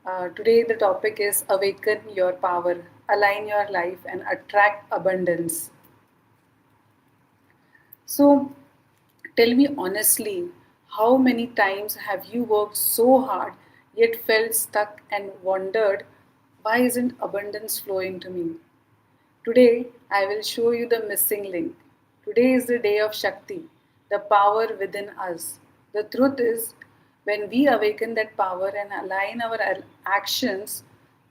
Today, the topic is Awaken Your Power, Align Your Life, and Attract Abundance. So, tell me honestly, how many times have you worked so hard yet felt stuck and wondered, why isn't abundance flowing to me? Today, I will show you the missing link. Today is the day of Shakti, the power within us. The truth is, when we awaken that power and align our actions,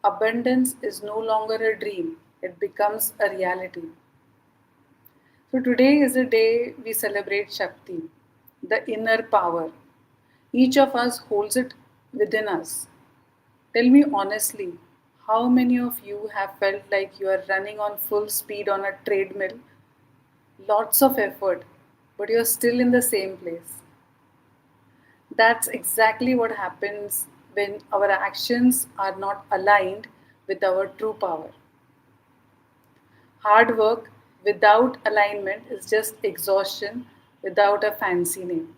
abundance is no longer a dream, it becomes a reality. So, today is the day we celebrate Shakti, the inner power. Each of us holds it within us. Tell me honestly, how many of you have felt like you are running on full speed on a treadmill, lots of effort, but you're still in the same place? That's exactly what happens when our actions are not aligned with our true power. Hard work without alignment is just exhaustion without a fancy name.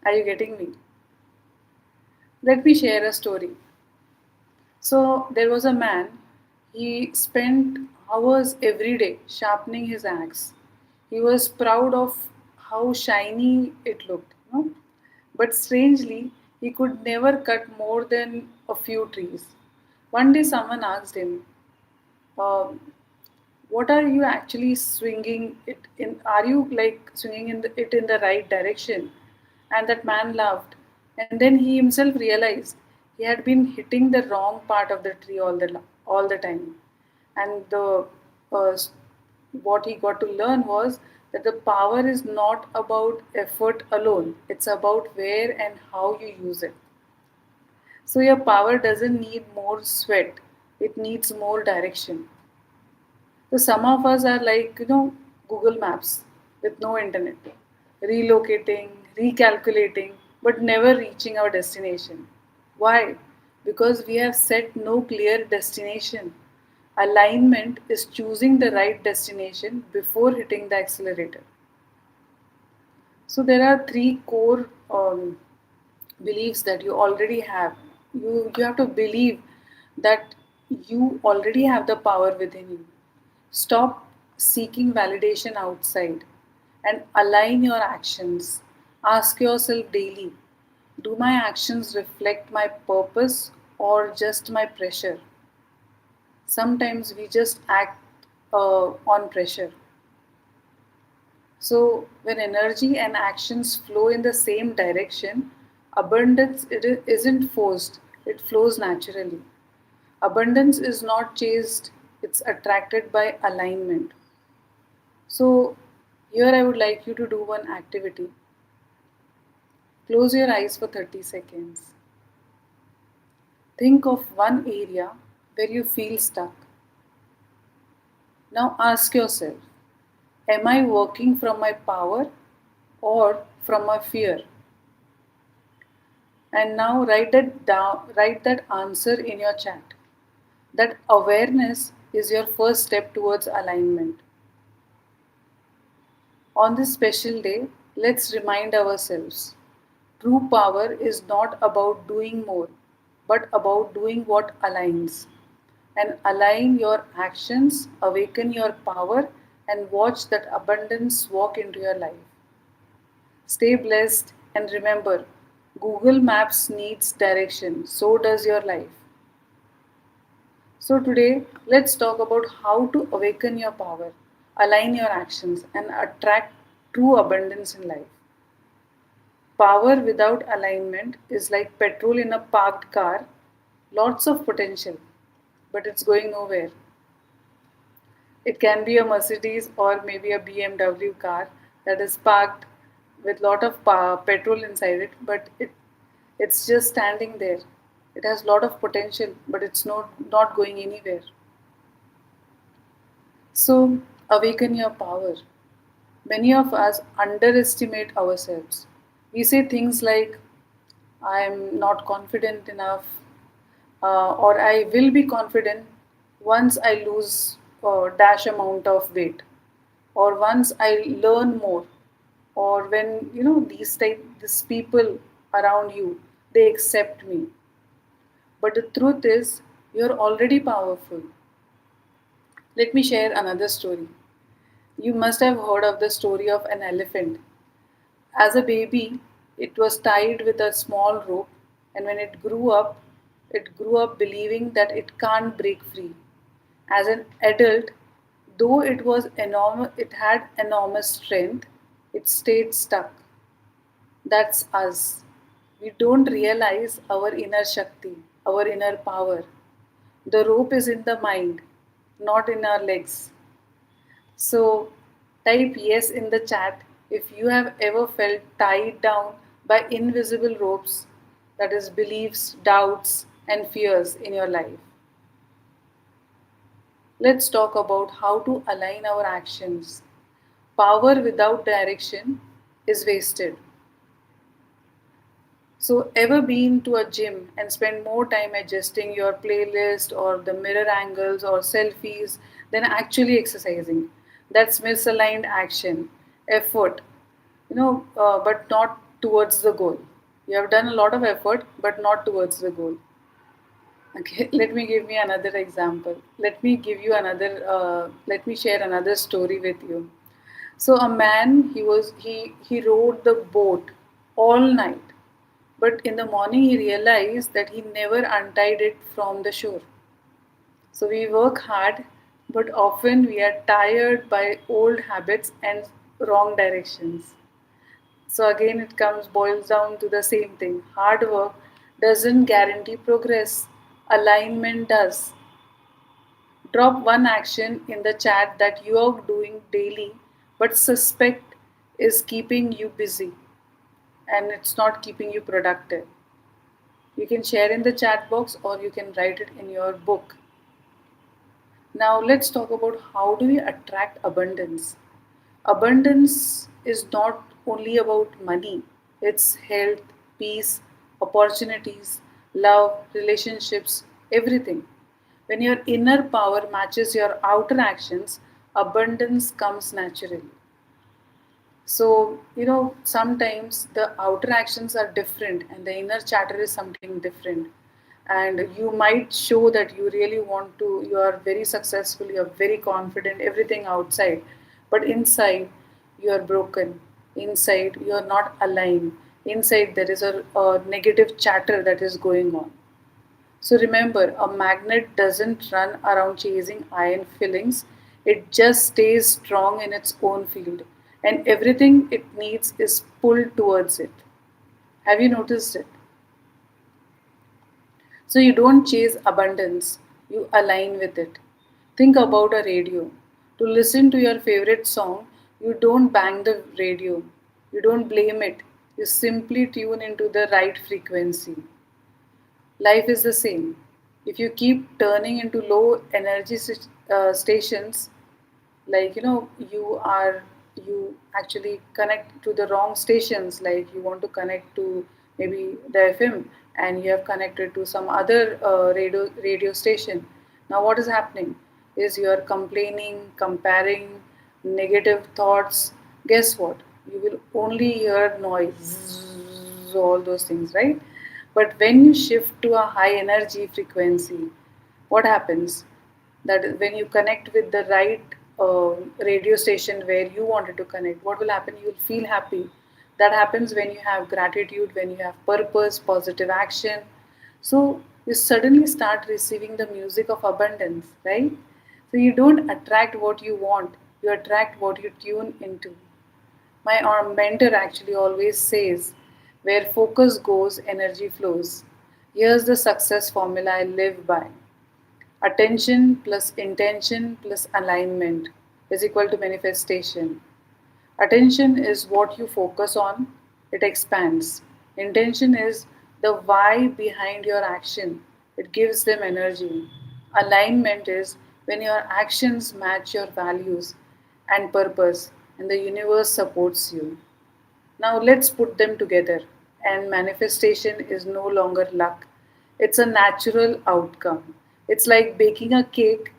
Are you getting me? Let me share a story. So there was a man, he spent hours every day sharpening his axe. He was proud of how shiny it looked. But strangely, he could never cut more than a few trees. One day, someone asked him, um, what are you actually swinging it in? Are you like swinging it in the right direction? And that man laughed. And then he himself realized he had been hitting the wrong part of the tree all the time. And uh, what he got to learn was that the power is not about effort alone, it's about where and how you use it. So your power doesn't need more sweat, it needs more direction. So some of us are like, Google Maps with no internet, relocating, recalculating, but never reaching our destination. Why? Because we have set no clear destination. Alignment is choosing the right destination before hitting the accelerator. So there are three core beliefs that you already have. You have to believe that you already have the power within you. Stop seeking validation outside and align your actions. Ask yourself daily, do my actions reflect my purpose or just my pressure? Sometimes we just act on pressure. So, when energy and actions flow in the same direction, abundance isn't forced, it flows naturally. Abundance is not chased, it's attracted by alignment. So, here I would like you to do one activity. Close your eyes for 30 seconds. Think of one area where you feel stuck. Now ask yourself, am I working from my power or from my fear? And now write that down, write that answer in your chat. That awareness is your first step towards alignment. On this special day, let's remind ourselves true power is not about doing more, but about doing what aligns. And align your actions, awaken your power, and watch that abundance walk into your life. Stay blessed and remember Google Maps needs direction, so does your life. So, today, let's talk about how to awaken your power, align your actions, and attract true abundance in life. Power without alignment is like petrol in a parked car, lots of potential, but it's going nowhere. It can be a Mercedes or maybe a BMW car that is parked with lot of petrol inside it, but it's just standing there. It has lot of potential, but it's not going anywhere. So awaken your power. Many of us underestimate ourselves. We say things like, I am not confident enough, or I will be confident once I lose dash amount of weight, or once I learn more, or when these people around you they accept me. But the truth is, you're already powerful. Let me share another story. You must have heard of the story of an elephant. As a baby, it was tied with a small rope, and when it grew up believing that it can't break free. As an adult, though it had enormous strength, it stayed stuck. That's us. We don't realize our inner Shakti, our inner power. The rope is in the mind, not in our legs. So type yes in the chat if you have ever felt tied down by invisible ropes, that is, beliefs, doubts, and fears in your life. Let's talk about how to align our actions. Power without direction is wasted. So, ever been to a gym and spend more time adjusting your playlist or the mirror angles or selfies than actually exercising? That's misaligned action, effort, but not towards the goal. You have done a lot of effort, but not towards the goal. Okay, let me give me another example. Let me give you another. Let me share another story with you. So a man, he rowed the boat all night, but in the morning he realized that he never untied it from the shore. So we work hard, but often we are tired by old habits and wrong directions. So again, it comes boils down to the same thing. Hard work doesn't guarantee progress. Alignment does. Drop one action in the chat that you are doing daily, but suspect is keeping you busy and it's not keeping you productive. You can share in the chat box or you can write it in your book. Now, let's talk about how do we attract abundance. Abundance is not only about money, it's health, peace, opportunities, love, relationships, everything. When your inner power matches your outer actions, abundance comes naturally. So, sometimes the outer actions are different and the inner chatter is something different. And you might show that you really want to, you are very successful, you are very confident, everything outside. But inside, you are broken. Inside, you are not aligned. Inside, there is a negative chatter that is going on. So remember, a magnet doesn't run around chasing iron fillings, it just stays strong in its own field, and everything it needs is pulled towards it. Have you noticed it? So you don't chase abundance, you align with it. Think about a radio. To listen to your favorite song, you don't bang the radio, you don't blame it, you simply tune into the right frequency. Life is the same. If you keep turning into low energy stations, like you actually connect to the wrong stations, like you want to connect to maybe the FM and you have connected to some other radio station. Now, what is happening is you are complaining, comparing, negative thoughts. Guess what? You will only hear noise, all those things, right? But when you shift to a high energy frequency, what happens? That is when you connect with the right radio station where you wanted to connect, what will happen? You'll feel happy. That happens when you have gratitude, when you have purpose, positive action. So you suddenly start receiving the music of abundance, right? So you don't attract what you want, you attract what you tune into. My mentor actually always says, where focus goes, energy flows. Here's the success formula I live by: attention plus intention plus alignment is equal to manifestation. Attention is what you focus on, it expands. Intention is the why behind your action, it gives them energy. Alignment is when your actions match your values and purpose, and the universe supports you. Now let's put them together. And manifestation is no longer luck, it's a natural outcome. It's like baking a cake.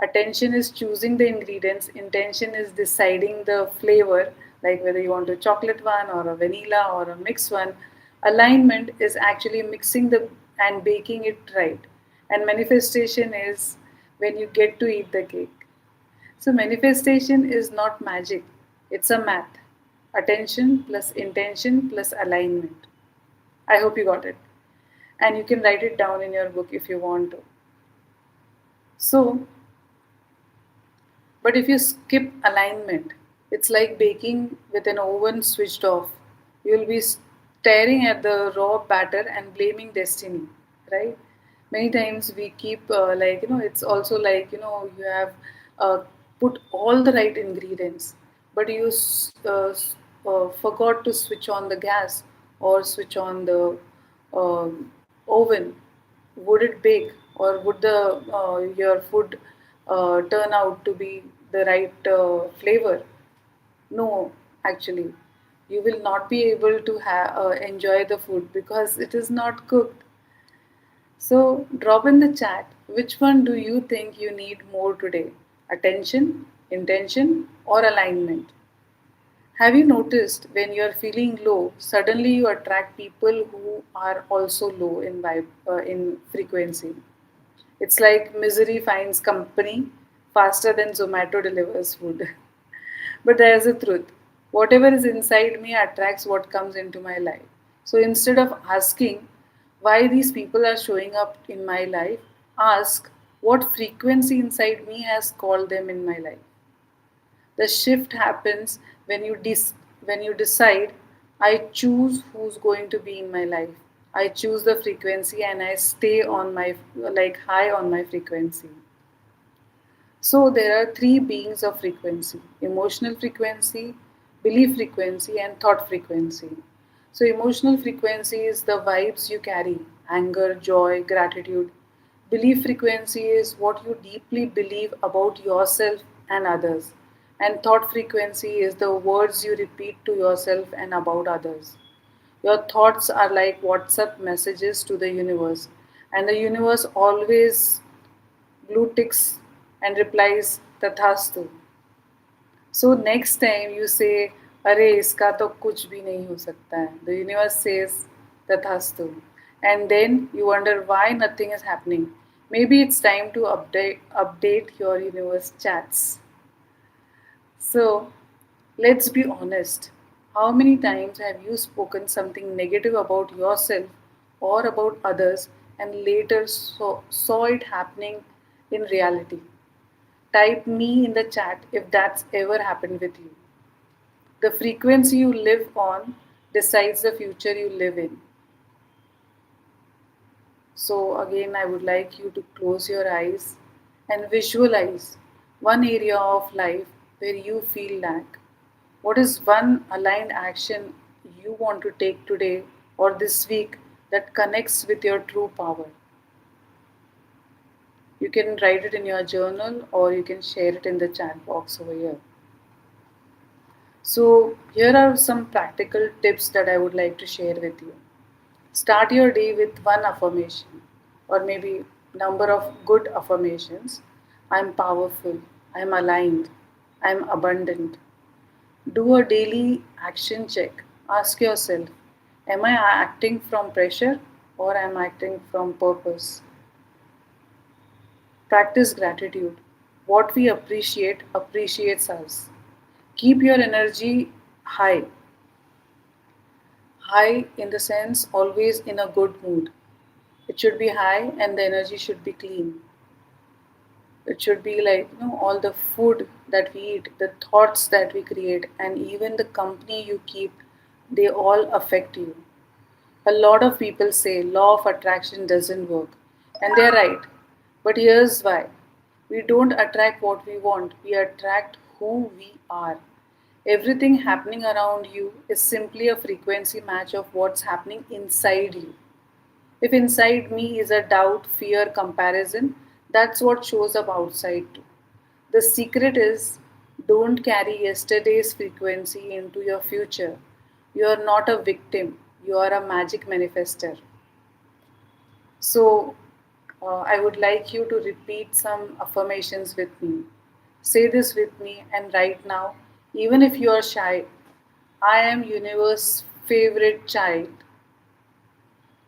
Attention is choosing the ingredients, intention is deciding the flavor, like whether you want a chocolate one or a vanilla or a mixed one. Alignment is actually mixing the and baking it right. And manifestation is when you get to eat the cake. So, manifestation is not magic, it's a math. Attention plus intention plus alignment. I hope you got it. And you can write it down in your book if you want to. So, but if you skip alignment, it's like baking with an oven switched off. You'll be staring at the raw batter and blaming destiny, right? Many times we keep, it's also like, you have put all the right ingredients, but you forgot to switch on the gas or switch on the uh, oven. Would it bake, or would the your food turn out to be the right flavor? No, actually, you will not be able to enjoy the food because it is not cooked. So drop in the chat, which one do you think you need more today? Attention, intention, or alignment? Have you noticed when you're feeling low, suddenly you attract people who are also low in in frequency? It's like misery finds company faster than Zomato delivers food. But there's a truth. Whatever is inside me attracts what comes into my life. So instead of asking why these people are showing up in my life, ask what frequency inside me has called them in my life. The shift happens when when you decide, I choose who's going to be in my life. I choose the frequency and I stay on my like high on my frequency. So there are three beings of frequency: emotional frequency, belief frequency, and thought frequency. So, emotional frequency is the vibes you carry: anger, joy, gratitude. Belief frequency is what you deeply believe about yourself and others. And thought frequency is the words you repeat to yourself and about others. Your thoughts are like WhatsApp messages to the universe, and the universe always blue ticks and replies Tathastu. So next time you say, अरे इसका तो कुछ भी नहीं हो सकता है, the universe says Tathastu, and then you wonder why nothing is happening. Maybe it's time to update your universe chats. So let's be honest. How many times have you spoken something negative about yourself or about others and later saw it happening in reality? Type me in the chat if that's ever happened with you. The frequency you live on decides the future you live in. So, again, I would like you to close your eyes and visualize one area of life where you feel lack. What is one aligned action you want to take today or this week that connects with your true power? You can write it in your journal or you can share it in the chat box over here. So, here are some practical tips that I would like to share with you. Start your day with one affirmation or maybe number of good affirmations. I'm powerful, I'm aligned, I'm abundant. Do a daily action check. Ask yourself, am I acting from pressure or am I acting from purpose? Practice gratitude. What we appreciate appreciates us. Keep your energy high. High in the sense always in a good mood. It should be high and the energy should be clean. It should be like, all the food that we eat, the thoughts that we create, and even the company you keep, they all affect you. A lot of people say law of attraction doesn't work, and they're right. But here's why: we don't attract what we want, we attract who we are. Everything happening around you is simply a frequency match of what's happening inside you. If inside me is a doubt, fear, comparison, that's what shows up outside too. The secret is, don't carry yesterday's frequency into your future. You are not a victim, you are a magic manifester. So, I would like you to repeat some affirmations with me. Say this with me, and right now, even if you are shy, I am universe's favorite child.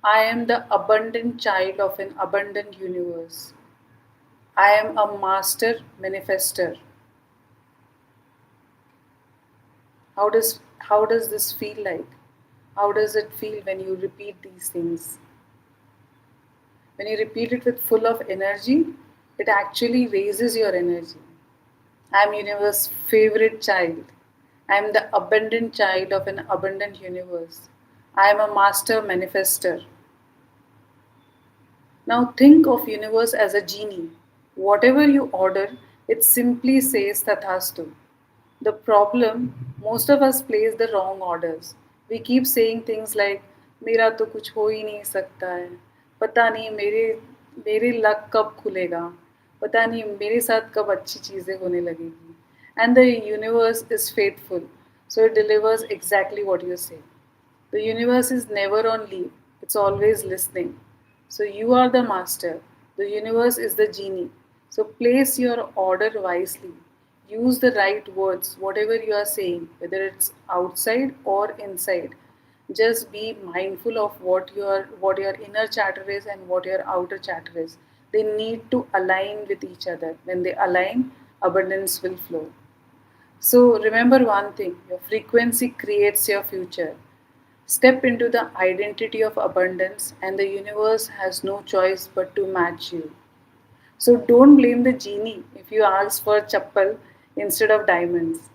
I am the abundant child of an abundant universe. I am a master manifester. How does this feel like? How does it feel when you repeat these things? When you repeat it with full of energy, it actually raises your energy. I am universe's favorite child. I am the abundant child of an abundant universe. I am a master manifester. Now think of universe as a genie. Whatever you order, it simply says Tathastu. The problem, most of us place the wrong orders. We keep saying things like मेरा तो कुछ हो ही नहीं सकता है, पता नहीं मेरे लक कब खुलेगा, पता नहीं मेरे साथ कब अच्छी चीज़ें होने लगेगी. And the universe is faithful, so it delivers exactly what you say. The universe is never on leave, it's always listening. So you are the master, the universe is the genie. So place your order wisely. Use the right words, whatever you are saying, whether it's outside or inside. Just be mindful of what your inner chatter is and what your outer chatter is. They need to align with each other. When they align, abundance will flow. So remember one thing, your frequency creates your future. Step into the identity of abundance, and the universe has no choice but to match you. So don't blame the genie if you ask for chappal instead of diamonds.